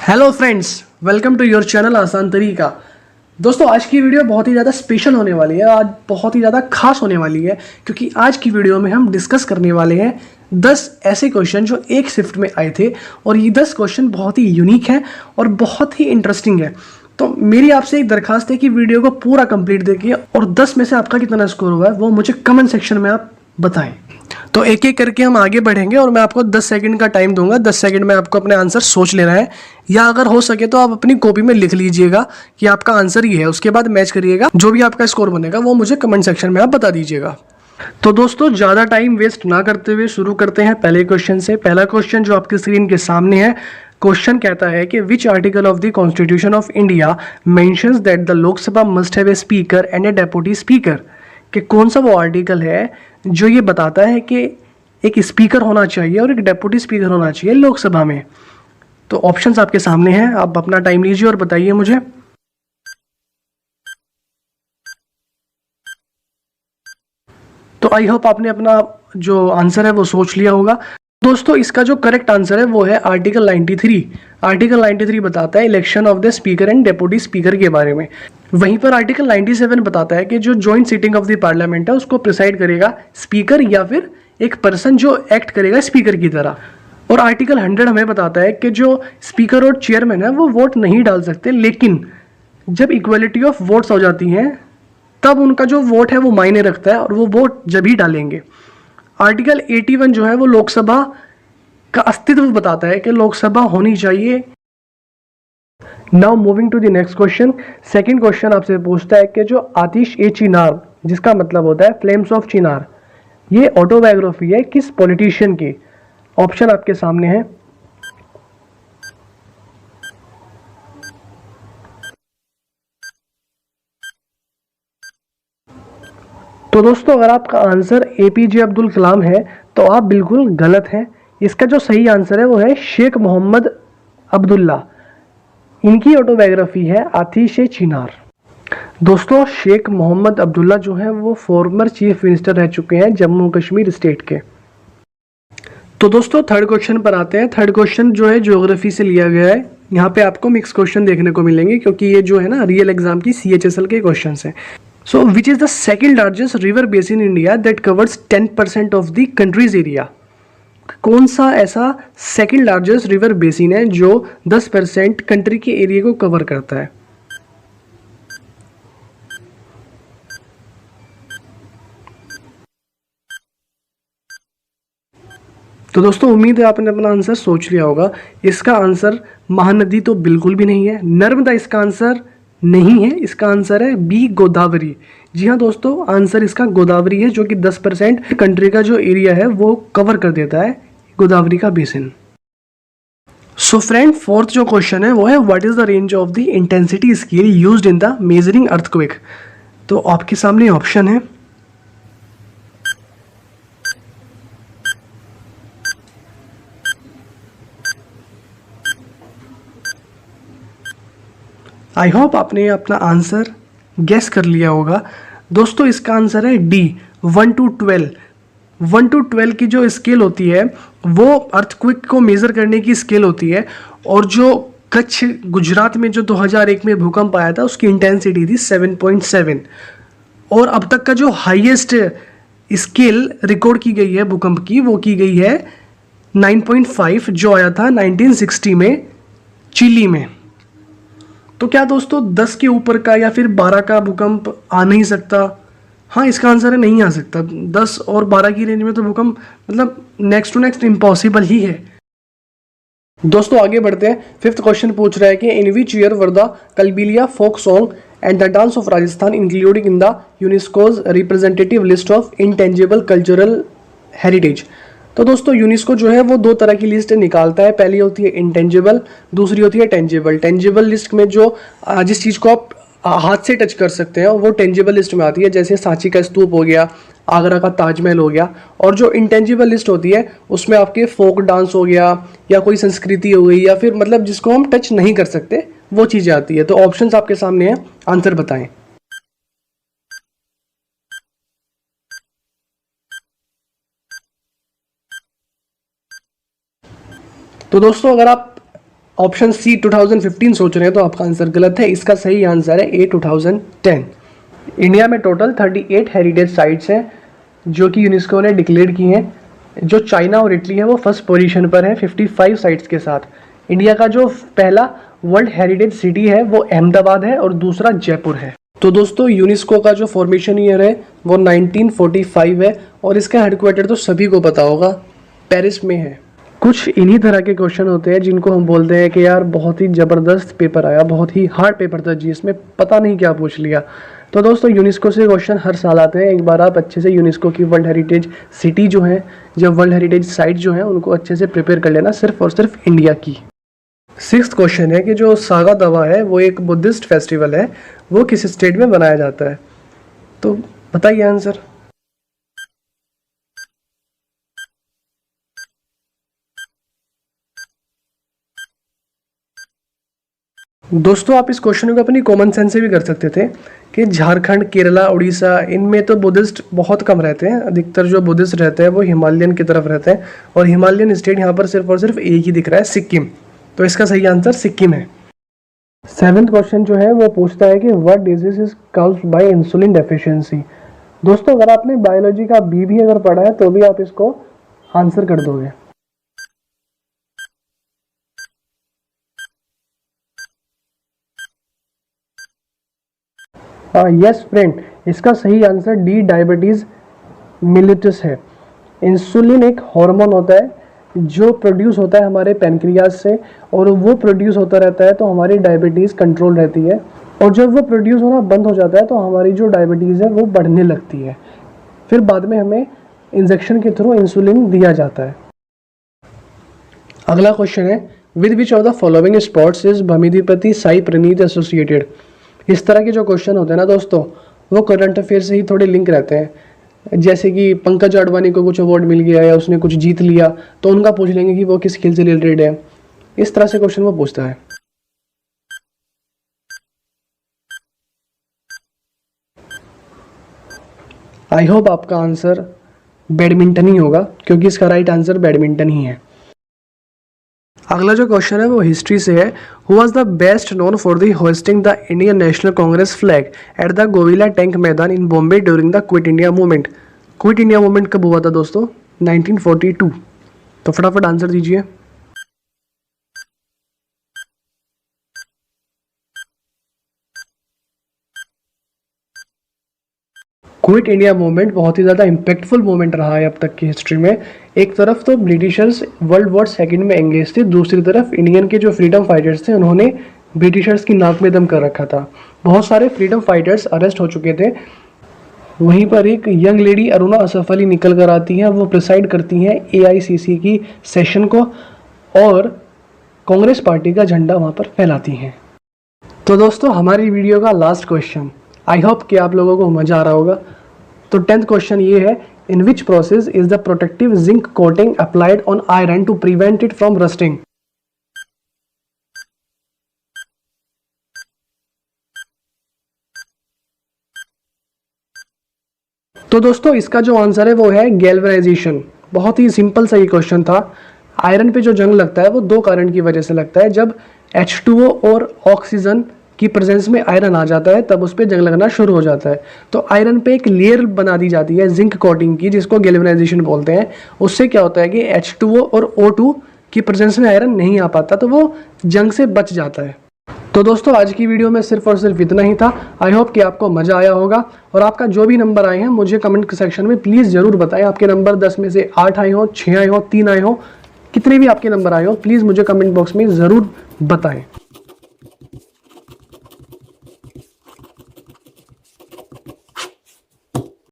Hello friends, welcome to your channel आसान तरीका। दोस्तों, आज की वीडियो बहुत ही ज़्यादा स्पेशल होने वाली है। आज बहुत ही ज़्यादा खास होने वाली है क्योंकि आज की वीडियो में हम डिस्कस करने वाले हैं 10 ऐसे क्वेश्चन जो एक शिफ्ट में आए थे। और ये 10 क्वेश्चन बहुत ही यूनिक हैं और बहुत ही इंटरेस्टिंग है। तो मेरी आपसे एक दरखास्त है कि वीडियो को पूरा कंप्लीट देखिए और 10 में से आपका कितना स्कोर हुआ है वो मुझे कमेंट सेक्शन में आप बताएं। तो एक एक करके हम आगे बढ़ेंगे और मैं आपको 10 सेकंड का टाइम दूंगा। 10 सेकंड में आपको अपने आंसर सोच लेना है, या अगर हो सके तो आप अपनी कॉपी में लिख लीजिएगा कि आपका आंसर ये है। उसके बाद मैच करिएगा, जो भी आपका स्कोर बनेगा वो मुझे कमेंट सेक्शन में आप बता दीजिएगा। तो दोस्तों, ज़्यादा टाइम वेस्ट ना करते हुए शुरू करते हैं पहले क्वेश्चन से। पहला क्वेश्चन जो आपकी स्क्रीन के सामने है, क्वेश्चन कहता है कि which article of the constitution of India mentions that the Lok Sabha must have a speaker and A deputy speaker. कि कौन सा वो आर्टिकल है जो ये बताता है कि एक स्पीकर होना चाहिए और एक डेप्यूटी स्पीकर होना चाहिए लोकसभा में। तो ऑप्शंस आपके सामने हैं, आप अपना टाइम लीजिए और बताइए मुझे। तो आई होप आपने अपना जो आंसर है वो सोच लिया होगा। दोस्तों, इसका जो करेक्ट आंसर है वो है आर्टिकल 93। आर्टिकल 93 बताता है election of the speaker and deputy speaker के बारे में। वहीं पर आर्टिकल 97 बताता है कि जो joint sitting of the parliament है उसको प्रिसाइड करेगा स्पीकर या फिर एक पर्सन जो एक्ट करेगा स्पीकर की तरह। और आर्टिकल 100 हमें बताता है कि जो स्पीकर और चेयरमैन है वो वोट नहीं डाल सकते, लेकिन जब इक्वलिटी ऑफ वोट्स हो जाती हैं तब उनका जो वोट है वो मायने रखता है और वो वोट जब ही डालेंगे। आर्टिकल 81 जो है वो लोकसभा का अस्तित्व बताता है कि लोकसभा होनी चाहिए। Now moving to the next question. Second question आपसे पूछता है कि जो आतिश ए चिनार, जिसका मतलब होता है फ्लेम्स ऑफ चिनार, ये ऑटोबायोग्राफी है किस पॉलिटिशियन की। ऑप्शन आपके सामने है। तो दोस्तों, अगर आपका आंसर एपीजे अब्दुल कलाम है तो आप बिल्कुल गलत हैं। इसका जो सही आंसर है वो है शेख मोहम्मद अब्दुल्ला। इनकी ऑटोबायोग्राफी है आतिश ए चिनार। दोस्तों, शेख मोहम्मद अब्दुल्ला जो है वो फॉर्मर चीफ मिनिस्टर रह चुके हैं जम्मू कश्मीर स्टेट के। तो दोस्तों, थर्ड क्वेश्चन पर आते हैं। थर्ड क्वेश्चन जो है ज्योग्राफी से लिया गया है। यहाँ पे आपको मिक्स क्वेश्चन देखने को मिलेंगे क्योंकि ये जो है ना रियल एग्जाम की CHSL के क्वेश्चन हैं। So which is the second largest river basin in India that covers 10% of the country's area. कौन सा ऐसा सेकेंड लार्जेस्ट रिवर बेसिन है जो 10% कंट्री के एरिया को कवर करता है। तो दोस्तों, उम्मीद है आपने अपना आंसर सोच लिया होगा। इसका आंसर महानदी तो बिल्कुल भी नहीं है, नर्मदा इसका आंसर नहीं है। इसका आंसर है बी, गोदावरी। जी हाँ दोस्तों, आंसर इसका गोदावरी है, जो कि 10% कंट्री का जो एरिया है वो कवर कर देता है, गोदावरी का बेसिन। सो फ्रेंड, फोर्थ जो क्वेश्चन है वो है what is the range of the intensity scale used in the measuring earthquake. तो आपके सामने ऑप्शन है। आई होप आपने अपना आंसर गेस कर लिया होगा। दोस्तों, इसका आंसर है डी, 1 to 12। 1 to 12 की जो स्केल होती है वो अर्थक्वेक को मेज़र करने की स्केल होती है। और जो कच्छ गुजरात में जो 2001 में भूकंप आया था उसकी इंटेंसिटी थी 7.7। और अब तक का जो हाईएस्ट स्केल रिकॉर्ड की गई है भूकंप की वो की गई है 9.5, जो आया था 1960 में चिली में। तो क्या दोस्तों 10 के ऊपर का या फिर 12 का भूकंप आ नहीं सकता? हाँ, इसका आंसर है नहीं आ सकता। 10 और 12 की रेंज में तो भूकंप मतलब नेक्स्ट टू नेक्स्ट इम्पॉसिबल ही है। दोस्तों, आगे बढ़ते हैं। फिफ्थ क्वेश्चन पूछ रहा है कि in which year were the Kalbelia folk song and the dance of Rajasthan included in the UNESCO's representative list of intangible cultural heritage. तो दोस्तों, यूनेस्को जो है वो दो तरह की लिस्ट निकालता है। पहली होती है इंटेंजिबल, दूसरी होती है टेंजिबल। टेंजिबल लिस्ट में जो जिस चीज़ को आप हाथ से टच कर सकते हैं वो टेंजिबल लिस्ट में आती है, जैसे सांची का स्तूप हो गया, आगरा का ताजमहल हो गया। और जो इंटेंजिबल लिस्ट होती है उसमें आपके फोक डांस हो गया या कोई संस्कृति हो गई या फिर मतलब जिसको हम टच नहीं कर सकते वो चीज़ें आती है। तो ऑप्शंस आपके सामने हैं, आंसर बताएं। तो दोस्तों, अगर आप ऑप्शन सी 2015 सोच रहे हैं तो आपका आंसर गलत है। इसका सही आंसर है ए 2010। इंडिया में टोटल 38 हेरिटेज साइट्स हैं जो कि यूनेस्को ने डिक्लेयर की हैं। जो चाइना और इटली है वो फर्स्ट पोजीशन पर है 55 साइट्स के साथ। इंडिया का जो पहला वर्ल्ड हेरिटेज सिटी है वो अहमदाबाद है और दूसरा जयपुर है। तो दोस्तों यूनेस्को का जो फॉर्मेशन ईयर है वो 1945 है और इसका हेडक्वार्टर तो सभी को पता होगा, पेरिस में है। कुछ इन्हीं तरह के क्वेश्चन होते हैं जिनको हम बोलते हैं कि यार बहुत ही ज़बरदस्त पेपर आया, बहुत ही हार्ड पेपर था जी, इसमें पता नहीं क्या पूछ लिया। तो दोस्तों यूनेस्को से क्वेश्चन हर साल आते हैं। एक बार आप अच्छे से यूनेस्को की वर्ल्ड हेरिटेज सिटी जो है, जब वर्ल्ड हेरिटेज साइट जो है उनको अच्छे से प्रिपेयर कर लेना, सिर्फ और सिर्फ इंडिया की। 6th क्वेश्चन है कि जो सागा दावा है वो एक बुद्धिस्ट फेस्टिवल है, वो किस स्टेट में मनाया जाता है? तो बताइए आंसर। दोस्तों आप इस क्वेश्चन को अपनी कॉमन सेंस से भी कर सकते थे कि झारखंड, केरला, उड़ीसा, इनमें तो बुद्धिस्ट बहुत कम रहते हैं। अधिकतर जो बुद्धिस्ट रहते हैं वो हिमालयन की तरफ रहते हैं और हिमालयन स्टेट यहाँ पर सिर्फ और सिर्फ एक ही दिख रहा है, सिक्किम। तो इसका सही आंसर सिक्किम है। 7th क्वेश्चन जो है वो पूछता है कि what disease is caused bye insulin deficiency. दोस्तों अगर आपने बायोलॉजी का बी भी अगर पढ़ा है तो भी आप इसको आंसर कर दोगे। यस फ्रेंड, इसका सही आंसर डी डायबिटीज मिलिटस है। इंसुलिन एक हार्मोन होता है जो प्रोड्यूस होता है हमारे पैनक्रियाज से और वो प्रोड्यूस होता रहता है तो हमारी डायबिटीज कंट्रोल रहती है, और जब वो प्रोड्यूस होना बंद हो जाता है तो हमारी जो डायबिटीज है वो बढ़ने लगती है। फिर बाद में हमें इंजेक्शन के थ्रू इंसुलिन दिया जाता है। अगला क्वेश्चन है with which of the following sports is Bhamidipati Sai Praneeth associated. इस तरह के जो क्वेश्चन होते हैं ना दोस्तों वो करंट अफेयर से ही थोड़े लिंक रहते हैं। जैसे कि पंकज अडवाणी को कुछ अवार्ड मिल गया या उसने कुछ जीत लिया तो उनका पूछ लेंगे कि वो किस खेल से रिलेटेड है। इस तरह से क्वेश्चन वो पूछता है। आई होप आपका आंसर बैडमिंटन ही होगा क्योंकि इसका राइट आंसर बैडमिंटन ही है। अगला जो क्वेश्चन है वो हिस्ट्री से है। Who was the best known for the hosting the Indian National Congress flag at the Gowalia tank maidan in Bombay during the quit India movement. Quit India movement कब हुआ था दोस्तों? 1942। तो फटाफट आंसर दीजिए। क्विट इंडिया मूवमेंट बहुत ही ज़्यादा इम्पैक्टफुल मूवमेंट रहा है अब तक की हिस्ट्री में। एक तरफ तो ब्रिटिशर्स वर्ल्ड वॉर सेकेंड में एंगेज थे, दूसरी तरफ इंडियन के जो फ्रीडम फाइटर्स थे उन्होंने ब्रिटिशर्स की नाक में दम कर रखा था। बहुत सारे फ्रीडम फाइटर्स अरेस्ट हो चुके थे। वहीं पर एक यंग लेडी अरुणा असफ अली निकल कर आती हैं, वो प्रिसाइड करती हैं AICC की सेशन को और कांग्रेस पार्टी का झंडा वहाँ पर फहराती हैं। तो दोस्तों हमारी वीडियो का लास्ट क्वेश्चन, आई होप कि आप लोगों को मज़ा आ रहा होगा। तो 10th क्वेश्चन ये है, in which process is the protective zinc coating applied on iron to prevent it from rusting. तो दोस्तों इसका जो आंसर है वो है गैल्वेनाइजेशन। बहुत ही सिंपल सा ये क्वेश्चन था। आयरन पे जो जंग लगता है वो दो कारण की वजह से लगता है। जब H2O और ऑक्सीजन की प्रेजेंस में आयरन आ जाता है तब उस पर जंग लगना शुरू हो जाता है। तो आयरन पे एक लेयर बना दी जाती है जिंक कोटिंग की, जिसको गैल्वेनाइजेशन बोलते हैं। उससे क्या होता है कि H2O और O2 की प्रेजेंस में आयरन नहीं आ पाता तो वो जंग से बच जाता है। तो दोस्तों आज की वीडियो में सिर्फ और सिर्फ इतना ही था। आई होप कि आपको मज़ा आया होगा और आपका जो भी नंबर आए हैं मुझे कमेंट सेक्शन में प्लीज़ ज़रूर बताएं। आपके नंबर 10 में से 8 आए हों, 6 आए हों, 3 आए हों, कितने भी आपके नंबर आए हों, प्लीज़ मुझे कमेंट बॉक्स में ज़रूर बताएं।